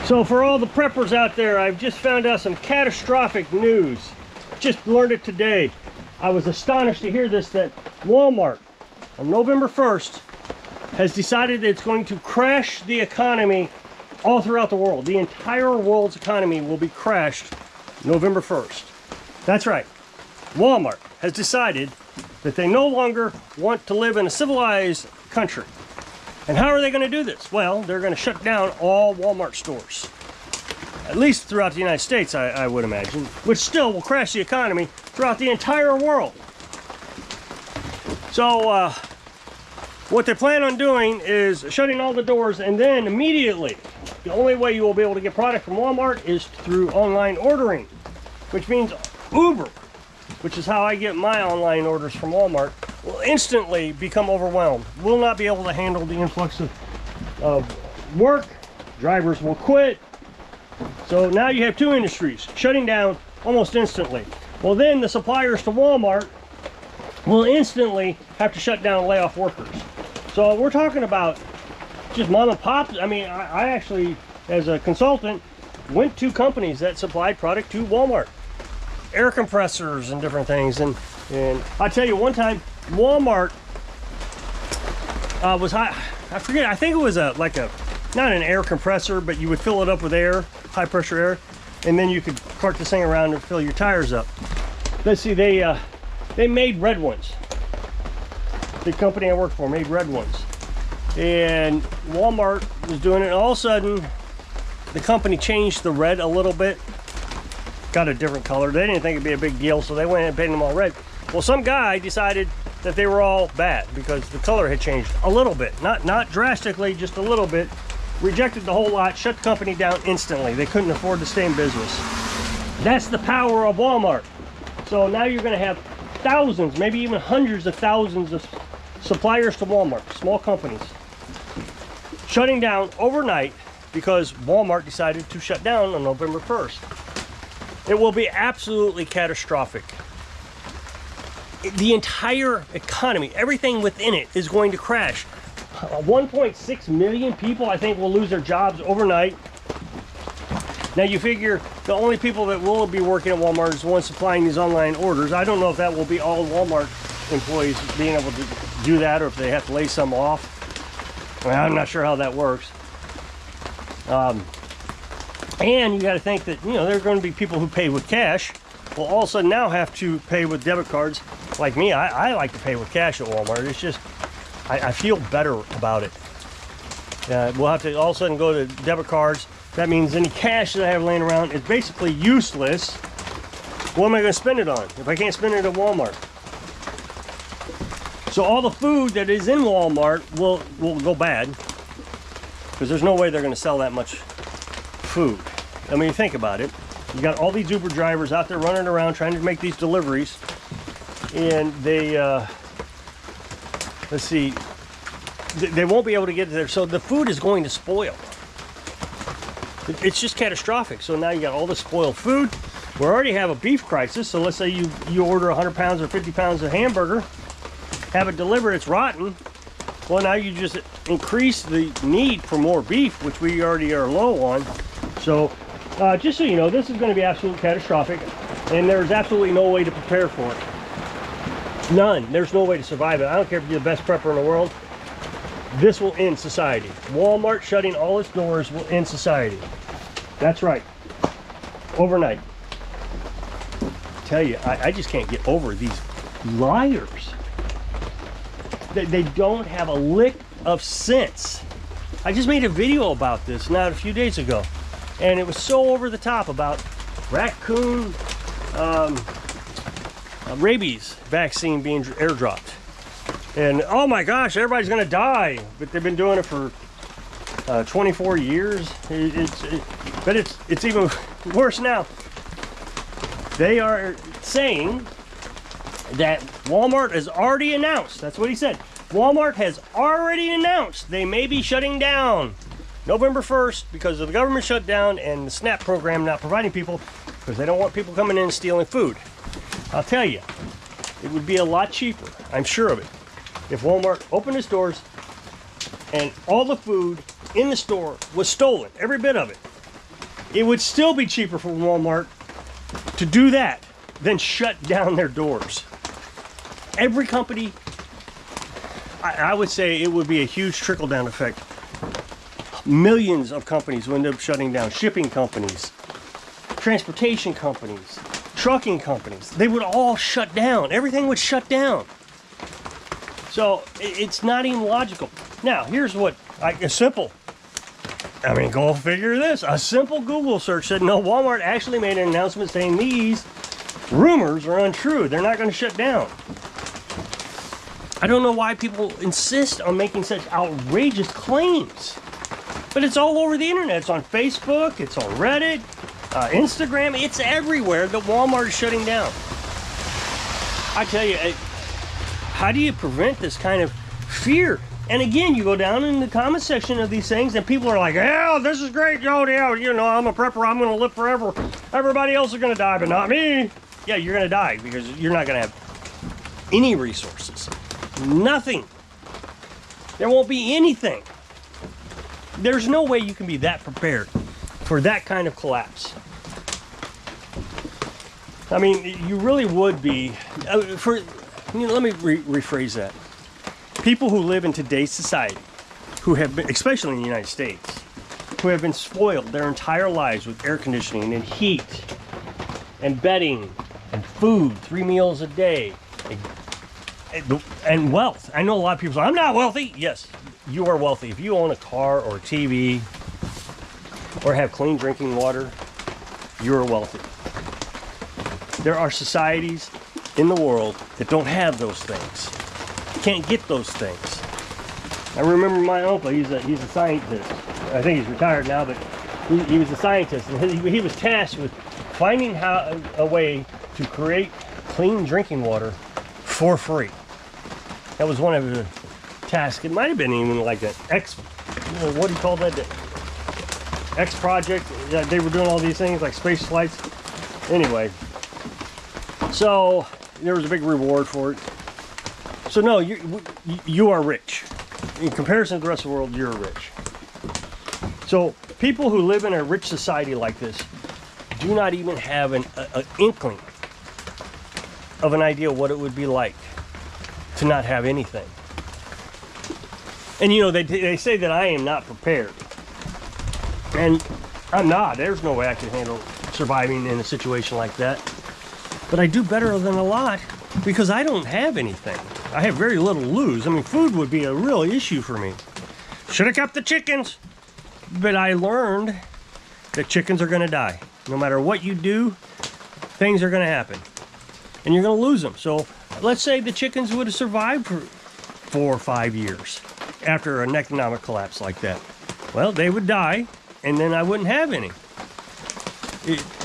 So for all the preppers out there, I've just found out some catastrophic news. Just learned it today. I was astonished to hear this, that Walmart on November 1st has decided that it's going to crash the economy all throughout the world. The entire world's economy will be crashed November 1st. That's right. Walmart has decided that they no longer want to live in a civilized country. And how are they going to do this? Well, they're going to shut down all Walmart stores. At least throughout the United States, I would imagine. Which still will crash the economy throughout the entire world. So, what they plan on doing is shutting all the doors, and then immediately, the only way you will be able to get product from Walmart is through online ordering. Which means Uber, which is how I get my online orders from Walmart, will instantly become overwhelmed. Will not be able to handle the influx of work. Drivers will quit. So now you have two industries shutting down almost instantly. Well, then the suppliers to Walmart will instantly have to shut down and lay off workers. So we're talking about just mom and pops. I mean, I actually, as a consultant, went to companies that supplied product to Walmart. Air compressors and different things. And I tell you, one time, Walmart was high. I forget. I think it was not an air compressor, but you would fill it up with air, high pressure air, and then you could cart this thing around and fill your tires up. Let's see. They made red ones. The company I worked for made red ones, and Walmart was doing it. And all of a sudden, the company changed the red a little bit. Got a different color. They didn't think it'd be a big deal, so they went and painted them all red. Well, some guy decided that they were all bad because the color had changed a little bit, not drastically, just a little bit. Rejected the whole lot, shut the company down instantly. They couldn't afford to stay in business. That's the power of Walmart. So now you're going to have thousands, maybe even hundreds of thousands of suppliers to Walmart, small companies, shutting down overnight because Walmart decided to shut down on November 1st. It will be absolutely catastrophic. The entire economy, everything within it, is going to crash. 1.6 million people, I think, will lose their jobs overnight. Now you figure the only people that will be working at Walmart is the ones supplying these online orders. I don't know if that will be all Walmart employees being able to do that, or if they have to lay some off. Well, I'm not sure how that works. And you got to think that, there are going to be people who pay with cash. Will all of a sudden now have to pay with debit cards. Like me, I like to pay with cash at Walmart. It's just, I feel better about it. We'll have to all of a sudden go to debit cards. That means any cash that I have laying around is basically useless. What am I going to spend it on if I can't spend it at Walmart? So all the food that is in Walmart will go bad, because there's no way they're going to sell that much food. I mean, think about it. You got all these Uber drivers out there running around trying to make these deliveries, and they let's see, they won't be able to get there, so the food is going to spoil. It's just catastrophic. So now you got all this spoiled food. We already have a beef crisis. So let's say you order 100 pounds or 50 pounds of hamburger, have it delivered, it's rotten. Well, now you just increase the need for more beef, which we already are low on. So just so you know, this is going to be absolutely catastrophic, and there's absolutely no way to prepare for it. None. There's no way to survive it. I don't care if you're the best prepper in the world. This will end society. Walmart shutting all its doors will end society. That's right. Overnight. I tell you, I just can't get over these liars. They don't have a lick of sense. I just made a video about this not a few days ago, and it was so over the top about raccoon rabies vaccine being airdropped. And oh my gosh, everybody's gonna die. But they've been doing it for 24 years. But it's even worse now. They are saying that Walmart has already announced, that's what he said, Walmart has already announced they may be shutting down November 1st because of the government shutdown and the SNAP program not providing people, because they don't want people coming in and stealing food. I'll tell you, it would be a lot cheaper, I'm sure of it, if Walmart opened its doors and all the food in the store was stolen, every bit of it. it would still be cheaper for Walmart to do that than shut down their doors. Every company, I would say it would be a huge trickle-down effect. Millions of companies would end up shutting down. Shipping companies, transportation companies, trucking companies. They would all shut down. Everything would shut down. So it's not even logical. Now, here's what, a simple, go figure this. A simple Google search said, no, Walmart actually made an announcement saying these rumors are untrue. They're not going to shut down. I don't know why people insist on making such outrageous claims. But it's all over the internet. It's on Facebook, it's on Reddit, Instagram. It's everywhere that Walmart is shutting down. I tell you, how do you prevent this kind of fear? And again, you go down in the comment section of these things and people are like, yeah, this is great, yo, yeah, you know, I'm a prepper, I'm gonna live forever. Everybody else is gonna die, but not me. Yeah, you're gonna die because you're not gonna have any resources. Nothing. There won't be anything. There's no way you can be that prepared for that kind of collapse. I mean, you really would be, let me rephrase that. People who live in today's society, who have been, especially in the United States, who have been spoiled their entire lives with air conditioning and heat and bedding and food, 3 meals a day, and wealth. I know a lot of people say, I'm not wealthy. Yes, you are wealthy. If you own a car or a TV or have clean drinking water, you're wealthy. There are societies in the world that don't have those things. Can't get those things. I remember my uncle, he's a scientist. I think he's retired now, but he was a scientist, and he was tasked with finding a way to create clean drinking water for free. That was one of the tasks. It might have been even like an X, what do you call that? The X project. They were doing all these things like space flights. Anyway, so there was a big reward for it. So no, you are rich. In comparison to the rest of the world, you're rich. So people who live in a rich society like this do not even have an inkling of an idea what it would be like to not have anything. And you know, they say that I am not prepared. And I'm not. There's no way I can handle surviving in a situation like that. But I do better than a lot because I don't have anything. I have very little to lose. I mean, food would be a real issue for me. Should have kept the chickens. But I learned that chickens are going to die. No matter what you do, things are going to happen. And you're going to lose them. So let's say the chickens would have survived for 4 or 5 years after an economic collapse like that. Well, they would die, and then I wouldn't have any.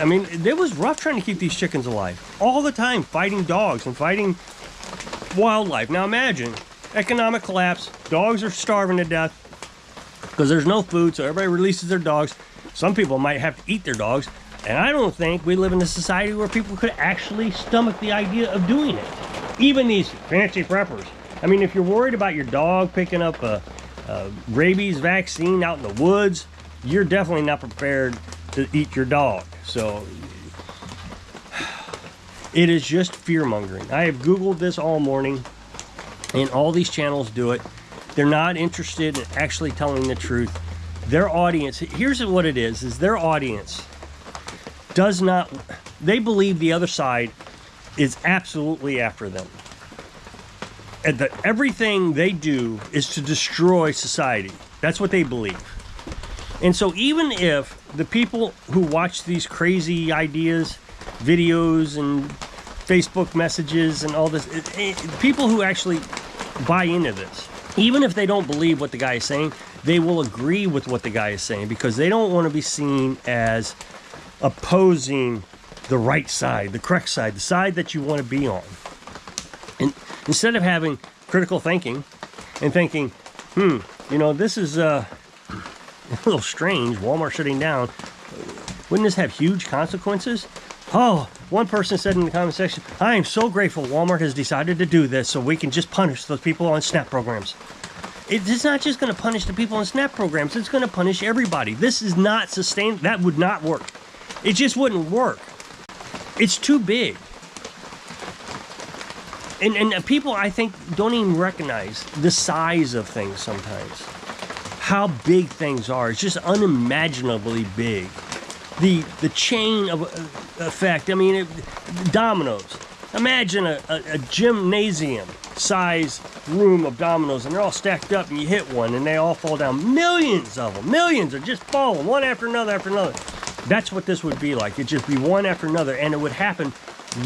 I mean, it was rough trying to keep these chickens alive. All the time, fighting dogs and fighting wildlife. Now imagine, economic collapse, dogs are starving to death because there's no food, so everybody releases their dogs. Some people might have to eat their dogs, and I don't think we live in a society where people could actually stomach the idea of doing it. Even these fancy preppers. I mean, if you're worried about your dog picking up a rabies vaccine out in the woods, you're definitely not prepared to eat your dog. So it is just fear-mongering. I have Googled this all morning, and all these channels do it. They're not interested in actually telling the truth. Their audience, here's what it is their audience does not, they believe the other side is absolutely after them. And that everything they do is to destroy society. That's what they believe. And so even if the people who watch these crazy ideas, videos and Facebook messages and all this, people who actually buy into this, even if they don't believe what the guy is saying, they will agree with what the guy is saying because they don't want to be seen as opposing the right side, the correct side, the side that you want to be on. And instead of having critical thinking and thinking, you know, this is a little strange, Walmart shutting down, wouldn't this have huge consequences? Oh, one person said in the comment section, I am so grateful Walmart has decided to do this so we can just punish those people on SNAP programs. It's not just going to punish the people in SNAP programs. It's going to punish everybody. This is not sustainable. That would not work. It just wouldn't work. It's too big. And people, I think, don't even recognize the size of things sometimes. How big things are. It's just unimaginably big. The chain of effect. I mean, dominoes. Imagine a gymnasium size room of dominoes, and they're all stacked up, and you hit one and they all fall down. Millions of them. Millions are just falling one after another after another. That's what this would be like. It'd just be one after another, and it would happen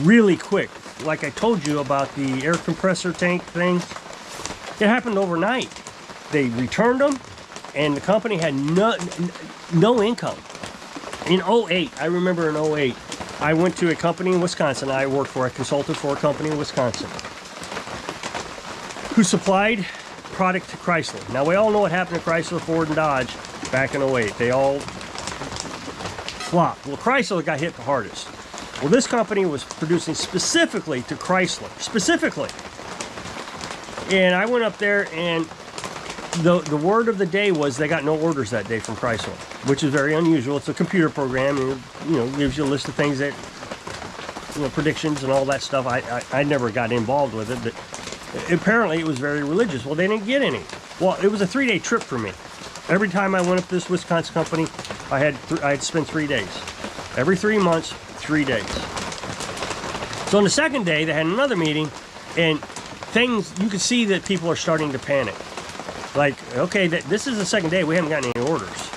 really quick. Like I told you about the air compressor tank thing, it happened overnight. They returned them, and the company had no income. In 08, I remember in 08, I went to a company in Wisconsin I consulted for a company in Wisconsin who supplied product to Chrysler. Now, we all know what happened to Chrysler, Ford, and Dodge back in 08. They all flopped. Well, Chrysler got hit the hardest. Well, this company was producing specifically to Chrysler, specifically. And I went up there, and the word of the day was they got no orders that day from Chrysler, which is very unusual. It's a computer program, and gives you a list of things that, predictions and all that stuff. I never got involved with it, but apparently it was very religious. Well, they didn't get any. Well, it was a 3-day trip for me. Every time I went up to this Wisconsin company, I had to spend 3 days. Every 3 months, 3 days. So on the second day, they had another meeting, and you could see that people are starting to panic. Like, okay, this is the second day, we haven't gotten any orders.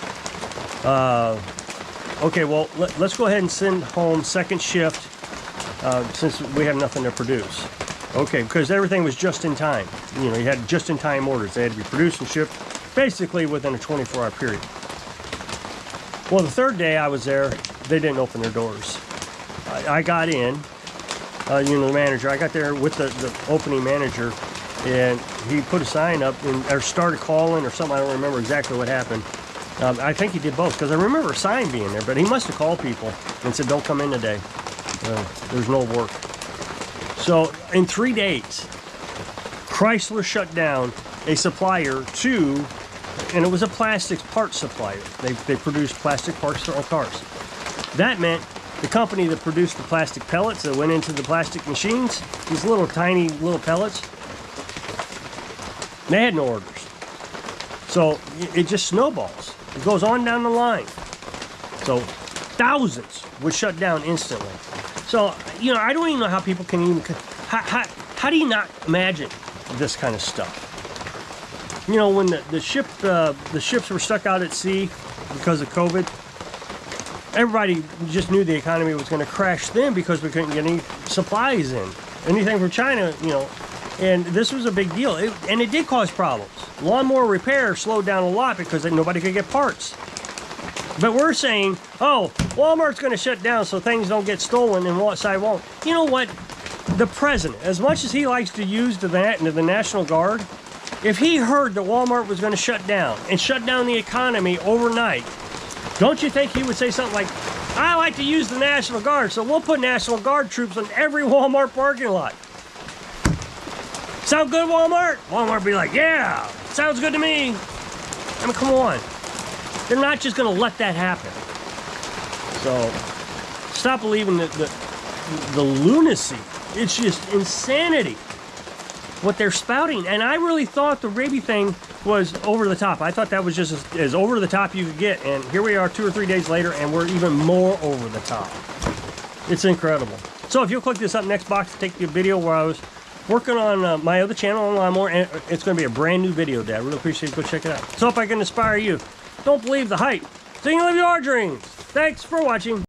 Okay, well, let's go ahead and send home second shift since we have nothing to produce. Okay, because everything was just in time. You had just in time orders. They had to be produced and shipped basically within a 24-hour period. Well, the third day I was there, they didn't open their doors. I got in, the manager, I got there with the opening manager, and he put a sign up or started calling or something. I don't remember exactly what happened. I think he did both, because I remember a sign being there, but he must have called people and said, don't come in today. There's no work. So in 3 days, Chrysler shut down a supplier to, and it was a plastics parts supplier. They produced plastic parts for cars. That meant the company that produced the plastic pellets that went into the plastic machines, these little tiny little pellets, they had no orders. So it just snowballs. It goes on down the line. So thousands would shut down instantly. So, I don't even know how people can even, how do you not imagine this kind of stuff? When the ships were stuck out at sea because of COVID, everybody just knew the economy was going to crash then because we couldn't get any supplies in. Anything from China, and this was a big deal. And it did cause problems. Lawnmower repair slowed down a lot because nobody could get parts. But we're saying, oh, Walmart's going to shut down so things don't get stolen and Walmart won't. You know what? The president, as much as he likes to use the National Guard, if he heard that Walmart was going to shut down and shut down the economy overnight, don't you think he would say something like, I like to use the National Guard, so we'll put National Guard troops in every Walmart parking lot. Sound good, Walmart? Walmart would be like, yeah, sounds good to me. I mean, come on. They're not just going to let that happen. So, stop believing the lunacy. It's just insanity what they're spouting. And I really thought the Raby thing was over the top. I thought that was just as over the top you could get. And here we are 2 or 3 days later, and we're even more over the top. It's incredible. So if you'll click this up next box to take the video where I was working on my other channel on Lawnmower, and it's going to be a brand new video day. I really appreciate it. Go check it out. So if I can inspire you, don't believe the hype, so you can live your dreams. Thanks for watching.